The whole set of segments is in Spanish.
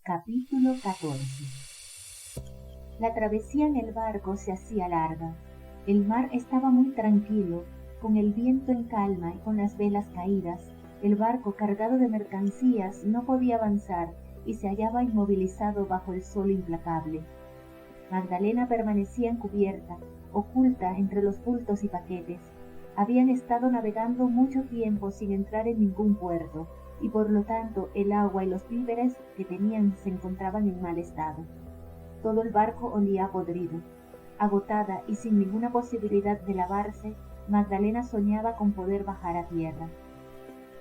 Capítulo 14. La travesía en el barco se hacía larga. El mar estaba muy tranquilo, con el viento en calma y con las velas caídas. El barco cargado de mercancías no podía avanzar y se hallaba inmovilizado bajo el sol implacable. Magdalena permanecía en cubierta, oculta entre los bultos y paquetes. Habían estado navegando mucho tiempo sin entrar en ningún puerto, y por lo tanto el agua y los víveres que tenían se encontraban en mal estado. Todo el barco olía a podrido. Agotada y sin ninguna posibilidad de lavarse, Magdalena soñaba con poder bajar a tierra.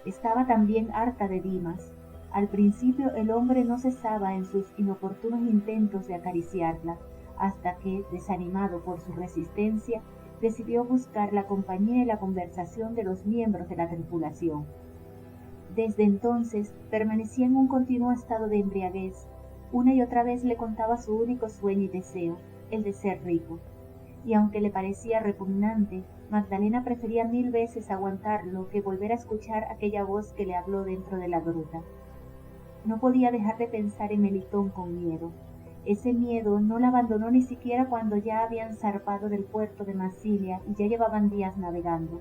Estaba también harta de Dimas. Al principio el hombre no cesaba en sus inoportunos intentos de acariciarla, hasta que, desanimado por su resistencia, decidió buscar la compañía y la conversación de los miembros de la tripulación. Desde entonces permanecía en un continuo estado de embriaguez. Una y otra vez le contaba su único sueño y deseo, el de ser rico. Y aunque le parecía repugnante, Magdalena prefería 1000 veces aguantarlo que volver a escuchar aquella voz que le habló dentro de la gruta. No podía dejar de pensar en Melitón con miedo. Ese miedo no la abandonó ni siquiera cuando ya habían zarpado del puerto de Massilia y ya llevaban días navegando.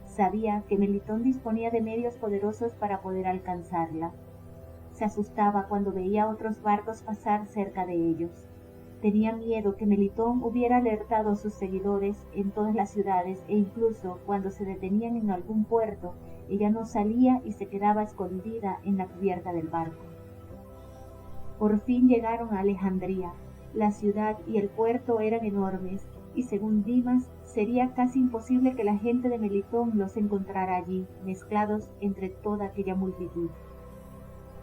Sabía que Melitón disponía de medios poderosos para poder alcanzarla. Se asustaba cuando veía otros barcos pasar cerca de ellos. Tenía miedo que Melitón hubiera alertado a sus seguidores en todas las ciudades e incluso cuando se detenían en algún puerto, ella no salía y se quedaba escondida en la cubierta del barco. Por fin llegaron a Alejandría. La ciudad y el puerto eran enormes, y según Dimas, sería casi imposible que la gente de Melitón los encontrara allí, mezclados entre toda aquella multitud.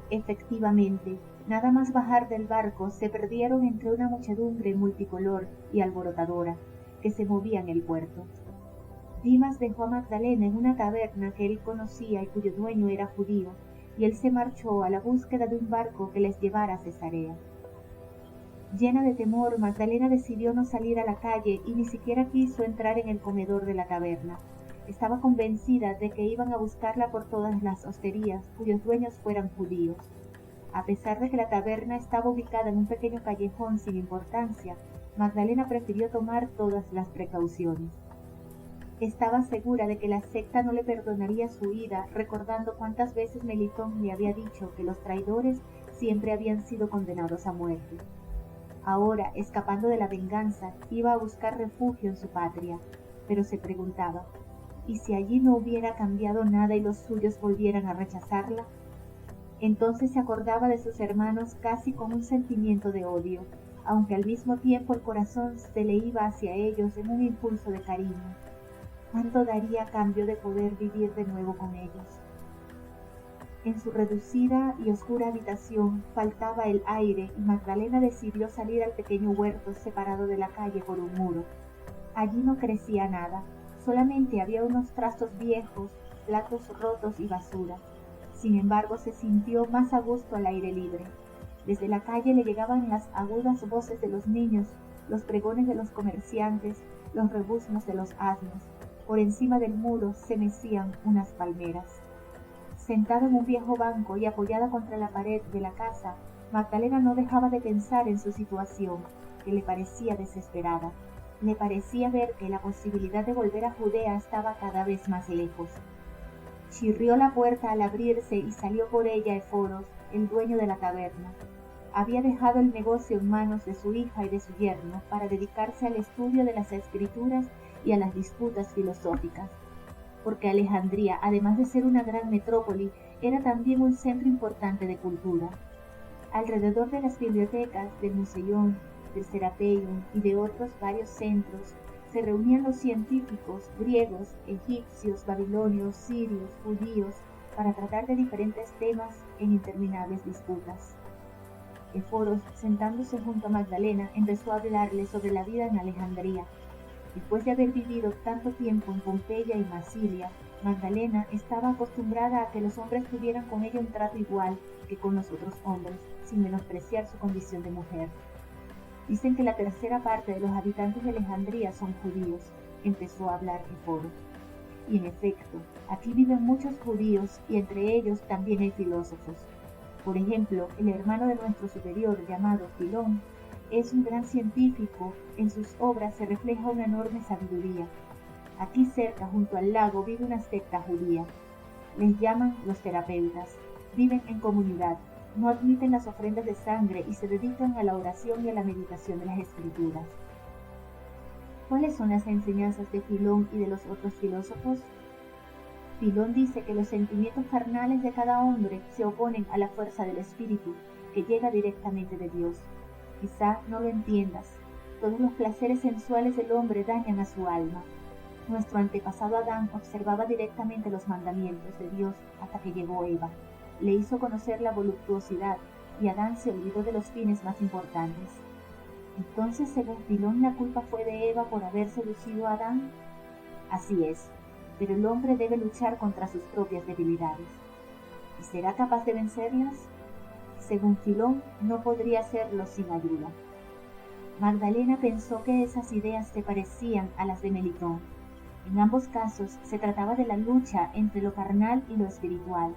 Efectivamente, nada más bajar del barco se perdieron entre una muchedumbre multicolor y alborotadora que se movía en el puerto. Dimas dejó a Magdalena en una taberna que él conocía y cuyo dueño era judío, y él se marchó a la búsqueda de un barco que les llevara a Cesarea. Llena de temor, Magdalena decidió no salir a la calle y ni siquiera quiso entrar en el comedor de la taberna. Estaba convencida de que iban a buscarla por todas las hosterías cuyos dueños fueran judíos. A pesar de que la taberna estaba ubicada en un pequeño callejón sin importancia, Magdalena prefirió tomar todas las precauciones. Estaba segura de que la secta no le perdonaría su huida, recordando cuántas veces Melitón le había dicho que los traidores siempre habían sido condenados a muerte. Ahora, escapando de la venganza, iba a buscar refugio en su patria, pero se preguntaba, ¿y si allí no hubiera cambiado nada y los suyos volvieran a rechazarla? Entonces se acordaba de sus hermanos casi con un sentimiento de odio, aunque al mismo tiempo el corazón se le iba hacia ellos en un impulso de cariño. ¿Cuánto daría a cambio de poder vivir de nuevo con ellos? En su reducida y oscura habitación faltaba el aire y Magdalena decidió salir al pequeño huerto separado de la calle por un muro. Allí no crecía nada, solamente había unos trastos viejos, platos rotos y basura. Sin embargo, se sintió más a gusto al aire libre. Desde la calle le llegaban las agudas voces de los niños, los pregones de los comerciantes, los rebuznos de los asnos. Por encima del muro se mecían unas palmeras. Sentada en un viejo banco y apoyada contra la pared de la casa, Magdalena no dejaba de pensar en su situación, que le parecía desesperada. Le parecía ver que la posibilidad de volver a Judea estaba cada vez más lejos. Chirrió la puerta al abrirse y salió por ella Eforos, el dueño de la taberna. Había dejado el negocio en manos de su hija y de su yerno para dedicarse al estudio de las escrituras y a las disputas filosóficas, porque Alejandría, además de ser una gran metrópoli, era también un centro importante de cultura. Alrededor de las bibliotecas, del Museión, del Serapeium y de otros varios centros, se reunían los científicos griegos, egipcios, babilonios, sirios, judíos, para tratar de diferentes temas en interminables disputas. Eforos, sentándose junto a Magdalena, empezó a hablarle sobre la vida en Alejandría. Después de haber vivido tanto tiempo en Pompeya y Massilia, Magdalena estaba acostumbrada a que los hombres tuvieran con ella un trato igual que con los otros hombres, sin menospreciar su condición de mujer. Dicen que la tercera parte de los habitantes de Alejandría son judíos, empezó a hablar Eforos. Y en efecto, aquí viven muchos judíos y entre ellos también hay filósofos. Por ejemplo, el hermano de nuestro superior, llamado Filón, es un gran científico. En sus obras se refleja una enorme sabiduría. Aquí cerca, junto al lago, vive una secta judía. Les llaman los terapeutas. Viven en comunidad, no admiten las ofrendas de sangre y se dedican a la oración y a la meditación de las escrituras. ¿Cuáles son las enseñanzas de Filón y de los otros filósofos? Filón dice que los sentimientos carnales de cada hombre se oponen a la fuerza del espíritu, que llega directamente de Dios. Quizá no lo entiendas. Todos los placeres sensuales del hombre dañan a su alma. Nuestro antepasado Adán observaba directamente los mandamientos de Dios hasta que llegó Eva. Le hizo conocer la voluptuosidad y Adán se olvidó de los fines más importantes. Entonces, según Filón, la culpa fue de Eva por haber seducido a Adán. Así es, pero el hombre debe luchar contra sus propias debilidades. ¿Y será capaz de vencerlas? Según Filón, no podría hacerlo sin ayuda. Magdalena pensó que esas ideas se parecían a las de Melitón. En ambos casos se trataba de la lucha entre lo carnal y lo espiritual,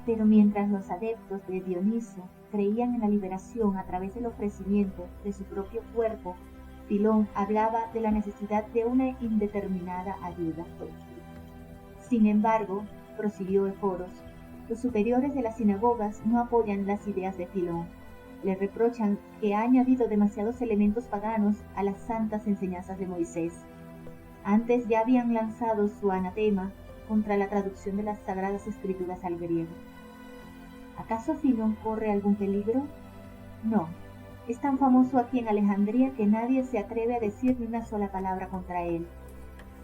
pero mientras los adeptos de Dioniso creían en la liberación a través del ofrecimiento de su propio cuerpo, Filón hablaba de la necesidad de una indeterminada ayuda. Sin embargo, prosiguió Eforos, los superiores de las sinagogas no apoyan las ideas de Filón. Le reprochan que ha añadido demasiados elementos paganos a las santas enseñanzas de Moisés. Antes ya habían lanzado su anatema contra la traducción de las Sagradas Escrituras al griego. ¿Acaso Filón corre algún peligro? No. Es tan famoso aquí en Alejandría que nadie se atreve a decir ni una sola palabra contra él.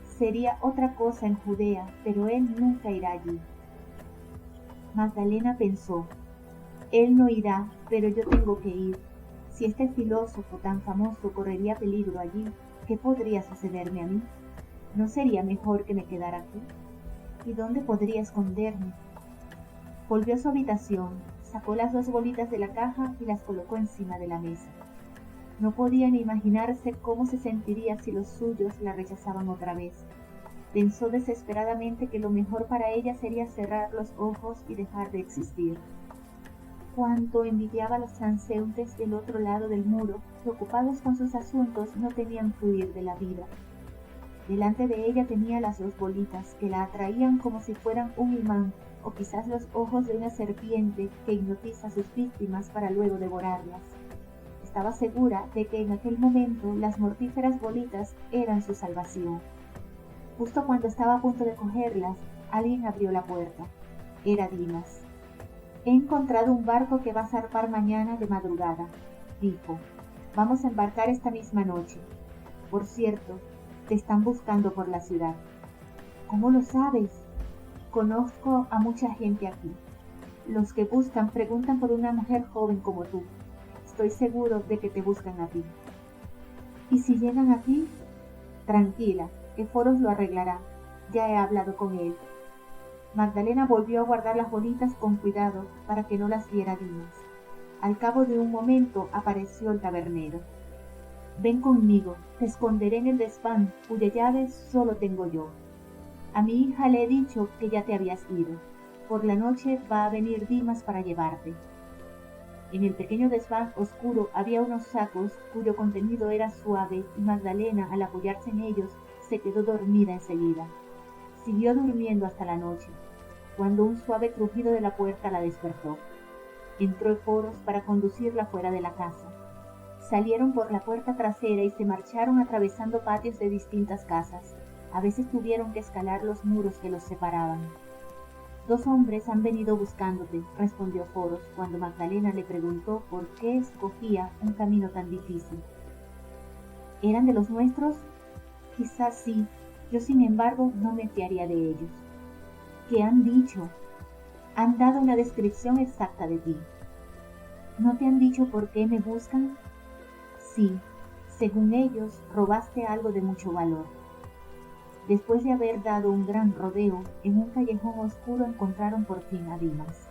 Sería otra cosa en Judea, pero él nunca irá allí. Magdalena pensó, él no irá, pero yo tengo que ir. Si este filósofo tan famoso correría peligro allí, ¿qué podría sucederme a mí? ¿No sería mejor que me quedara aquí? ¿Y dónde podría esconderme? Volvió a su habitación, sacó las 2 bolitas de la caja y las colocó encima de la mesa. No podía ni imaginarse cómo se sentiría si los suyos la rechazaban otra vez. Pensó desesperadamente que lo mejor para ella sería cerrar los ojos y dejar de existir. Cuánto envidiaba a los transeúntes del otro lado del muro, que ocupados con sus asuntos no tenían fluir de la vida. Delante de ella tenía las 2 bolitas, que la atraían como si fueran un imán, o quizás los ojos de una serpiente que hipnotiza a sus víctimas para luego devorarlas. Estaba segura de que en aquel momento las mortíferas bolitas eran su salvación. Justo cuando estaba a punto de cogerlas, alguien abrió la puerta. Era Dimas. He encontrado un barco que va a zarpar mañana de madrugada, dijo. Vamos a embarcar esta misma noche. Por cierto, te están buscando por la ciudad. ¿Cómo lo sabes? Conozco a mucha gente aquí. Los que buscan preguntan por una mujer joven como tú. Estoy seguro de que te buscan a ti. ¿Y si llegan aquí? Tranquila, Eforos lo arreglará. Ya he hablado con él. Magdalena volvió a guardar las bolitas con cuidado para que no las viera Dimas. Al cabo de un momento apareció el tabernero. Ven conmigo, te esconderé en el desván, cuya llave solo tengo yo. A mi hija le he dicho que ya te habías ido. Por la noche va a venir Dimas para llevarte. En el pequeño desván oscuro había unos sacos cuyo contenido era suave y Magdalena, al apoyarse en ellos, se quedó dormida enseguida. Siguió durmiendo hasta la noche, cuando un suave crujido de la puerta la despertó. Entró Eforos para conducirla fuera de la casa. Salieron por la puerta trasera y se marcharon atravesando patios de distintas casas. A veces tuvieron que escalar los muros que los separaban. 2 hombres han venido buscándote, respondió Eforos cuando Magdalena le preguntó por qué escogía un camino tan difícil. ¿Eran de los nuestros? Quizás sí. Yo, sin embargo, no me fiaría de ellos. ¿Qué han dicho? Han dado una descripción exacta de ti. ¿No te han dicho por qué me buscan? Sí, según ellos, robaste algo de mucho valor. Después de haber dado un gran rodeo, en un callejón oscuro encontraron por fin a Dimas.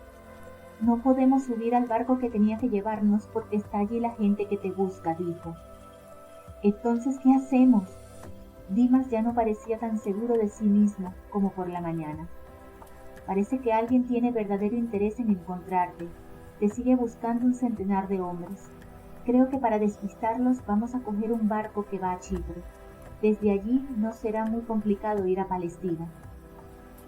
No podemos subir al barco que tenía que llevarnos porque está allí la gente que te busca, dijo. Entonces, ¿qué hacemos? Dimas ya no parecía tan seguro de sí mismo como por la mañana. Parece que alguien tiene verdadero interés en encontrarte. Te sigue buscando un centenar de hombres. Creo que para despistarlos vamos a coger un barco que va a Chipre. Desde allí no será muy complicado ir a Palestina.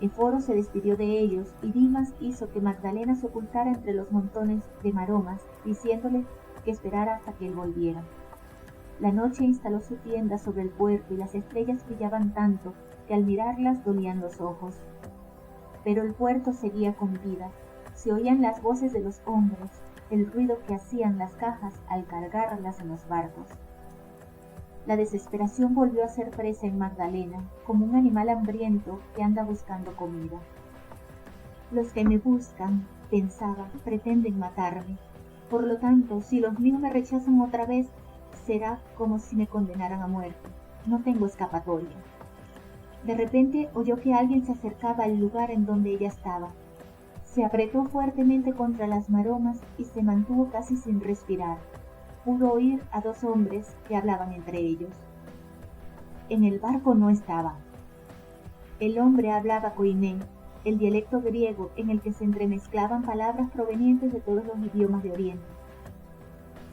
Éforo se despidió de ellos y Dimas hizo que Magdalena se ocultara entre los montones de maromas, diciéndole que esperara hasta que él volviera. La noche instaló su tienda sobre el puerto y las estrellas brillaban tanto que al mirarlas dolían los ojos. Pero el puerto seguía con vida. Se oían las voces de los hombres, el ruido que hacían las cajas al cargarlas en los barcos. La desesperación volvió a ser presa en Magdalena, como un animal hambriento que anda buscando comida. Los que me buscan, pensaba, pretenden matarme. Por lo tanto, si los míos me rechazan otra vez, será como si me condenaran a muerte. No tengo escapatoria. De repente oyó que alguien se acercaba al lugar en donde ella estaba. Se apretó fuertemente contra las maromas y se mantuvo casi sin respirar. Pudo oír a dos hombres que hablaban entre ellos. En el barco no estaba. El hombre hablaba koiné, el dialecto griego en el que se entremezclaban palabras provenientes de todos los idiomas de Oriente.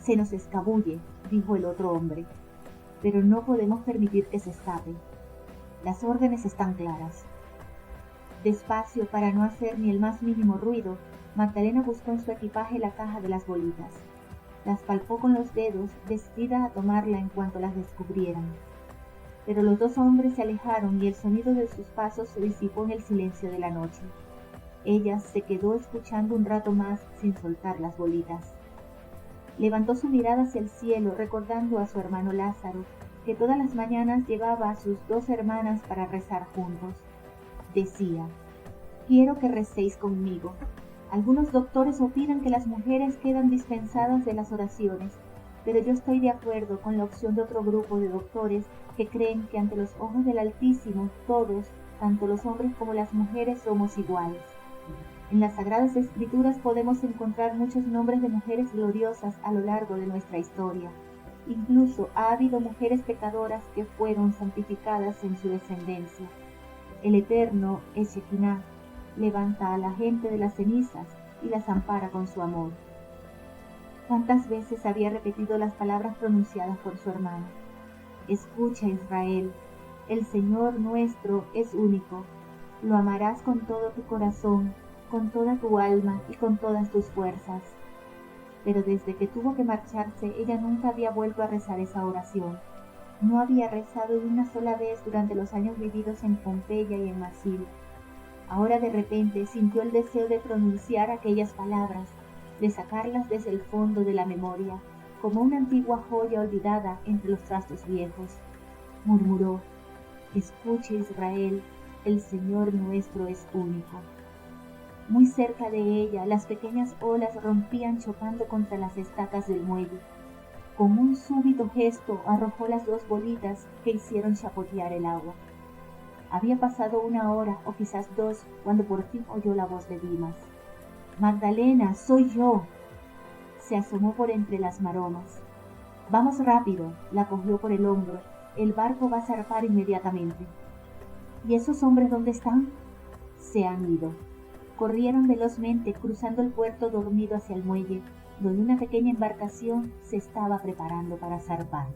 Se nos escabulle, dijo el otro hombre, pero no podemos permitir que se escape. Las órdenes están claras. Despacio, para no hacer ni el más mínimo ruido, Magdalena buscó en su equipaje la caja de las bolitas. Las palpó con los dedos, decidida a tomarla en cuanto las descubrieran. Pero los dos hombres se alejaron y el sonido de sus pasos se disipó en el silencio de la noche. Ella se quedó escuchando un rato más sin soltar las bolitas. Levantó su mirada hacia el cielo, recordando a su hermano Lázaro, que todas las mañanas llevaba a sus dos hermanas para rezar juntos. Decía: quiero que recéis conmigo. Algunos doctores opinan que las mujeres quedan dispensadas de las oraciones, pero yo estoy de acuerdo con la opción de otro grupo de doctores que creen que ante los ojos del Altísimo todos, tanto los hombres como las mujeres, somos iguales. En las Sagradas Escrituras podemos encontrar muchos nombres de mujeres gloriosas a lo largo de nuestra historia. Incluso ha habido mujeres pecadoras que fueron santificadas en su descendencia. El Eterno, Shekinah, levanta a la gente de las cenizas y las ampara con su amor. ¿Cuántas veces había repetido las palabras pronunciadas por su hermano? Escucha, Israel, el Señor nuestro es único. Lo amarás con todo tu corazón, con toda tu alma y con todas tus fuerzas. Pero desde que tuvo que marcharse, ella nunca había vuelto a rezar esa oración. No había rezado ni una sola vez durante los años vividos en Pompeya y en Masil. Ahora de repente sintió el deseo de pronunciar aquellas palabras, de sacarlas desde el fondo de la memoria, como una antigua joya olvidada entre los trastos viejos. Murmuró: escuche, Israel, el Señor nuestro es único. Muy cerca de ella, las pequeñas olas rompían chocando contra las estacas del muelle. Con un súbito gesto arrojó las dos bolitas que hicieron chapotear el agua. Había pasado 1 hora o quizás 2 cuando por fin oyó la voz de Dimas. Magdalena, soy yo. Se asomó por entre las maromas. Vamos rápido, la cogió por el hombro. El barco va a zarpar inmediatamente. ¿Y esos hombres dónde están? Se han ido. Corrieron velozmente cruzando el puerto dormido hacia el muelle, donde una pequeña embarcación se estaba preparando para zarpar.